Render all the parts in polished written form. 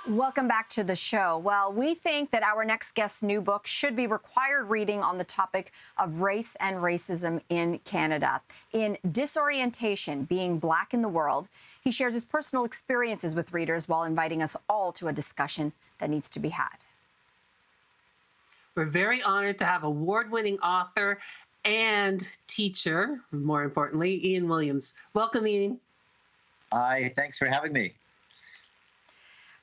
Welcome back to the show. Well, we think that our next guest's new book should be required reading on the topic of race and racism in Canada. In Disorientation, Being Black in the World, he shares his personal experiences with readers while inviting us all to a discussion that needs to be had. We're very honored to have award-winning author and teacher, more importantly, Ian Williams. Welcome, Ian. Hi, thanks for having me.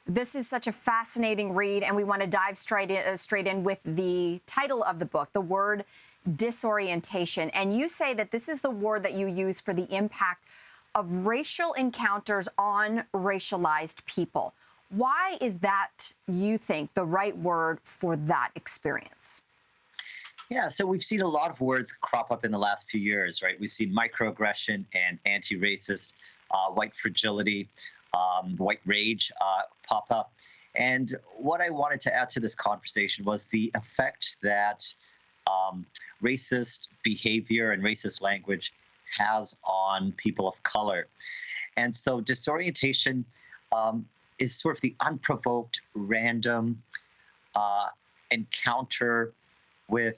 This is such a fascinating read, and we want to dive straight in with the title of the book, the word disorientation. And you say that this is the word that you use for the impact of racial encounters on racialized people. Why is that, you think, the right word for that experience? Yeah, so we've seen a lot of words crop up in the last few years, right? We've seen microaggression and anti-racist, white fragility, white rage pop up. And what I wanted to add to this conversation was the effect that racist behavior and racist language has on people of color. And so disorientation is sort of the unprovoked, random encounter with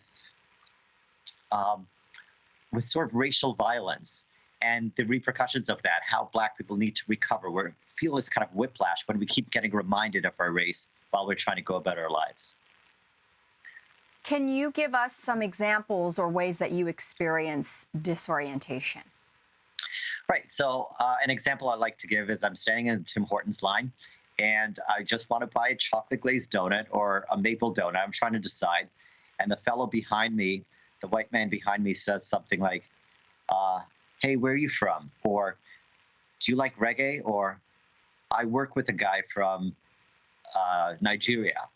sort of racial violence and the repercussions of that, how Black people need to recover. We feel this kind of whiplash when we keep getting reminded of our race while we're trying to go about our lives. Can you give us some examples or ways that you experience disorientation? Right. So an example I like to give is I'm standing in Tim Hortons line, and I just want to buy a chocolate glazed donut or a maple donut. I'm trying to decide. And the fellow behind me, the white man behind me, says something like, hey, where are you from? Or do you like reggae? Or I work with a guy from Nigeria.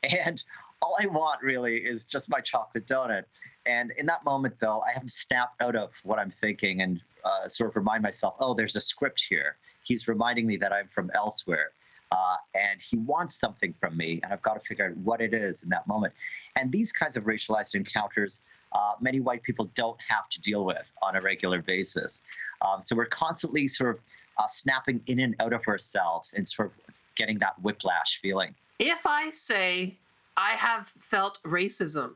And all I want really is just my chocolate donut. And in that moment, though, I have to snap out of what I'm thinking and sort of remind myself, oh, there's a script here. He's reminding me that I'm from elsewhere. And he wants something from me, and I've got to figure out what it is in that moment. And these kinds of racialized encounters, many white people don't have to deal with on a regular basis. So we're constantly sort of snapping in and out of ourselves and sort of getting that whiplash feeling. If I say I have felt racism,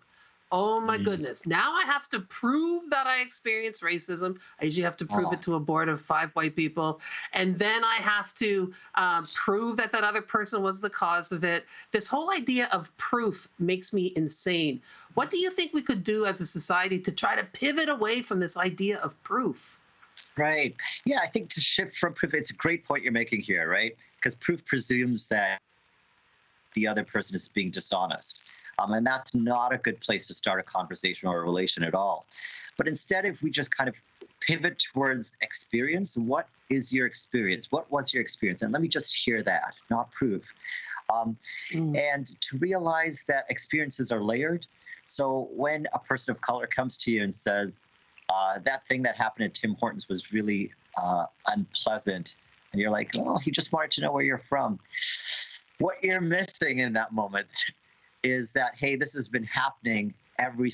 oh my goodness, now I have to prove that I experienced racism. I usually have to prove it to a board of 5 white people. And then I have to prove that that other person was the cause of it. This whole idea of proof makes me insane. What do you think we could do as a society to try to pivot away from this idea of proof? Right. Yeah, I think to shift from proof, it's a great point you're making here, right? Because proof presumes that the other person is being dishonest. And that's not a good place to start a conversation or a relation at all. But instead, if we just kind of pivot towards experience, what is your experience? What was your experience? And let me just hear that, not proof. And to realize that experiences are layered. So when a person of color comes to you and says, that thing that happened at Tim Hortons was really unpleasant, and you're like, oh, he just wanted to know where you're from. What you're missing in that moment is that, hey, this has been happening every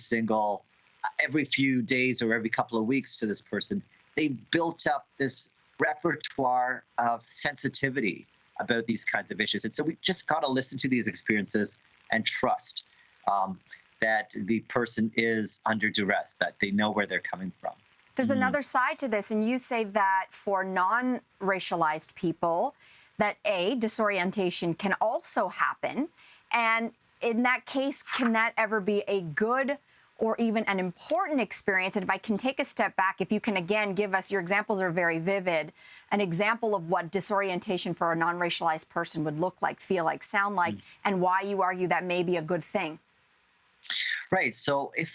few days or every couple of weeks to this person. They built up this repertoire of sensitivity about these kinds of issues. And so we just got to listen to these experiences and trust that the person is under duress, that they know where they're coming from. There's another side to this, and you say that for non-racialized people, that disorientation can also happen. And in that case, can that ever be a good or even an important experience? And if I can take a step back, if you can, again, give us, your examples are very vivid, an example of what disorientation for a non-racialized person would look like, feel like, sound like, and why you argue that may be a good thing. Right. So if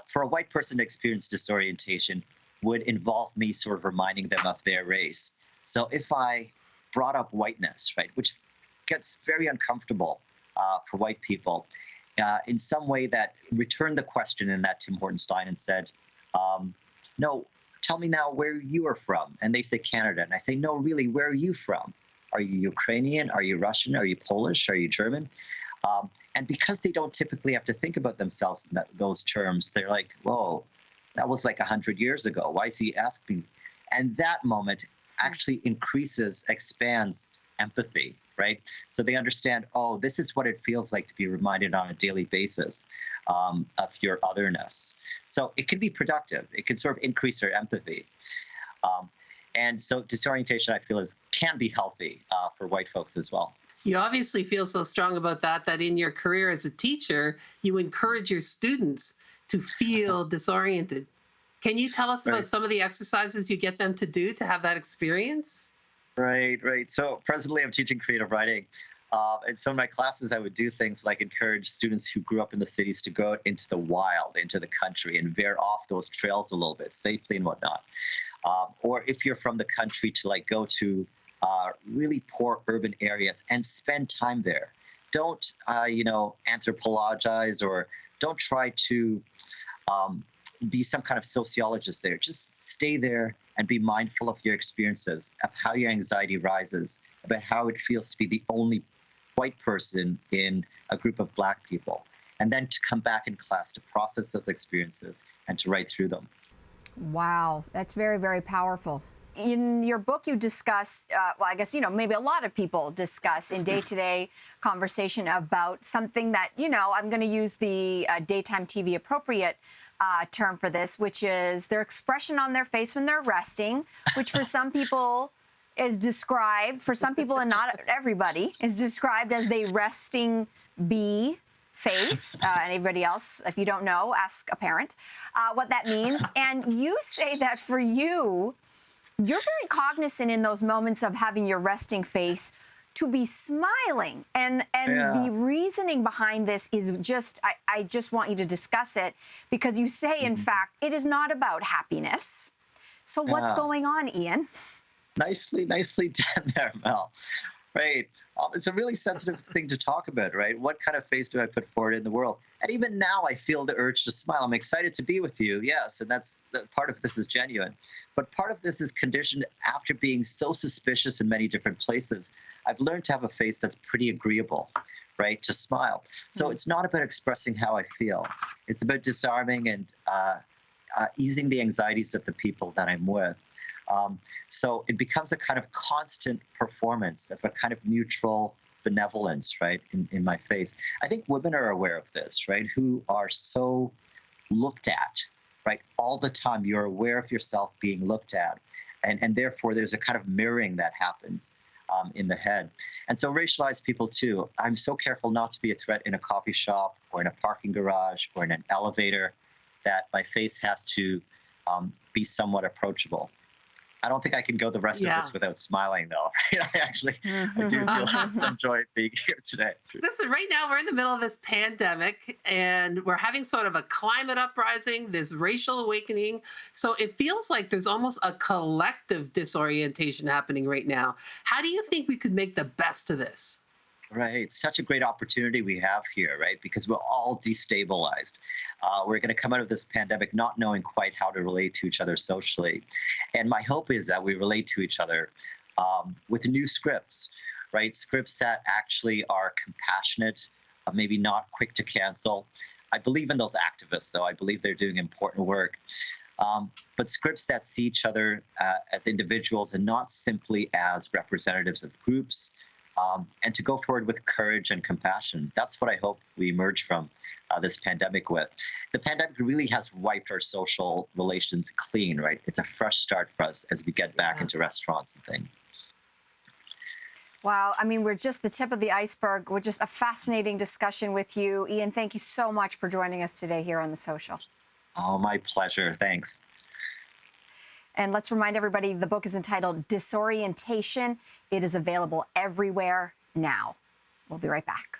for a white person to experience disorientation would involve me sort of reminding them of their race. So if I brought up whiteness, right, which gets very uncomfortable for white people, in some way that returned the question in that Tim Hortons line and said, no, tell me now where you are from. And they say Canada. And I say, no, really, where are you from? Are you Ukrainian? Are you Russian? Are you Polish? Are you German? And because they don't typically have to think about themselves in those terms, they're like, whoa, that was like 100 years ago. Why is he asking? And that moment actually increases, expands, empathy, right? So they understand, oh, this is what it feels like to be reminded on a daily basis of your otherness. So it can be productive. It can sort of increase their empathy. And so disorientation, I feel, can be healthy for white folks as well. You obviously feel so strong about that in your career as a teacher, you encourage your students to feel disoriented. Can you tell us about some of the exercises you get them to do to have that experience? Right. So presently I'm teaching creative writing. And so in my classes, I would do things like encourage students who grew up in the cities to go out into the wild, into the country, and veer off those trails a little bit safely and whatnot. Or if you're from the country, to like go to really poor urban areas and spend time there. Don't, anthropologize, or don't try to be some kind of sociologist there. Just stay there and be mindful of your experiences, of how your anxiety rises, about how it feels to be the only white person in a group of Black people, and then to come back in class to process those experiences and to write through them. Wow, that's very, very powerful. In your book, you discuss, I guess, maybe a lot of people discuss in day-to-day conversation about something that, I'm going to use the daytime TV appropriate term for this, which is their expression on their face when they're resting, which for some people is described, for some people and not everybody, is described as the resting bee face. And everybody else, if you don't know, ask a parent what that means. And you say that for you, you're very cognizant in those moments of having your resting face to be smiling. And the reasoning behind this is just, I just want you to discuss it, because you say, in fact, it is not about happiness. So what's going on, Ian? Nicely done there, Mel. Right. It's a really sensitive thing to talk about, right? What kind of face do I put forward in the world? And even now, I feel the urge to smile. I'm excited to be with you, yes, and that's part of this is genuine. But part of this is conditioned after being so suspicious in many different places. I've learned to have a face that's pretty agreeable, right? To smile. So it's not about expressing how I feel. It's about disarming and easing the anxieties of the people that I'm with. So it becomes a kind of constant performance of a kind of neutral benevolence, right, in my face. I think women are aware of this, right, who are so looked at, right, all the time. You're aware of yourself being looked at, and therefore there's a kind of mirroring that happens in the head. And so racialized people too, I'm so careful not to be a threat in a coffee shop or in a parking garage or in an elevator, that my face has to be somewhat approachable. I don't think I can go the rest of this without smiling, though. I do feel some joy being here today. Listen, right now we're in the middle of this pandemic, and we're having sort of a climate uprising, this racial awakening. So it feels like there's almost a collective disorientation happening right now. How do you think we could make the best of this? Right. Such a great opportunity we have here, right? Because we're all destabilized. We're going to come out of this pandemic not knowing quite how to relate to each other socially. And my hope is that we relate to each other with new scripts, right? Scripts that actually are compassionate, maybe not quick to cancel. I believe in those activists, though. I believe they're doing important work. But scripts that see each other as individuals and not simply as representatives of groups. And to go forward with courage and compassion. That's what I hope we emerge from this pandemic with. The pandemic really has wiped our social relations clean, right? It's a fresh start for us as we get back into restaurants and things. Wow. I mean, we're just the tip of the iceberg. We're just a fascinating discussion with you. Ian, thank you so much for joining us today here on The Social. Oh, my pleasure. Thanks. And let's remind everybody, the book is entitled Disorientation. It is available everywhere now. We'll be right back.